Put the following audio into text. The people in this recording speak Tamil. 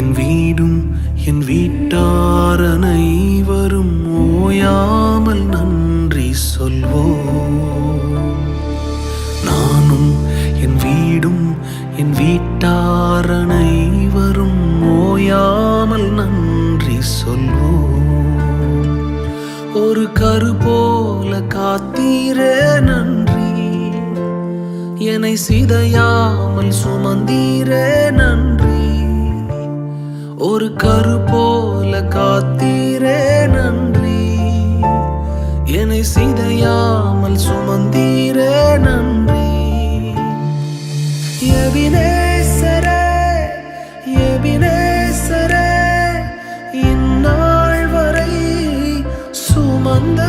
என் வீடும் என் வீட்டார் அனைவரும் ஓயாமல் நன்றி சொல்வோம். நானும் என் வீடும் என் வீட்டார் அனைவரும் ஓயாமல் நன்றி சொல்வோம். ஒரு கரு போல காத்தீரே நன்றி, என்னை சிதையாமல் சுமந்தீரே நன்றி. ஒரு கரு போல காத்தீரே நன்றி, என்னை சிதையாமல் சுமந்தீரே நன்றி. எபினேசரே எபினேசரே, இந்நாள் வரை சுமந்த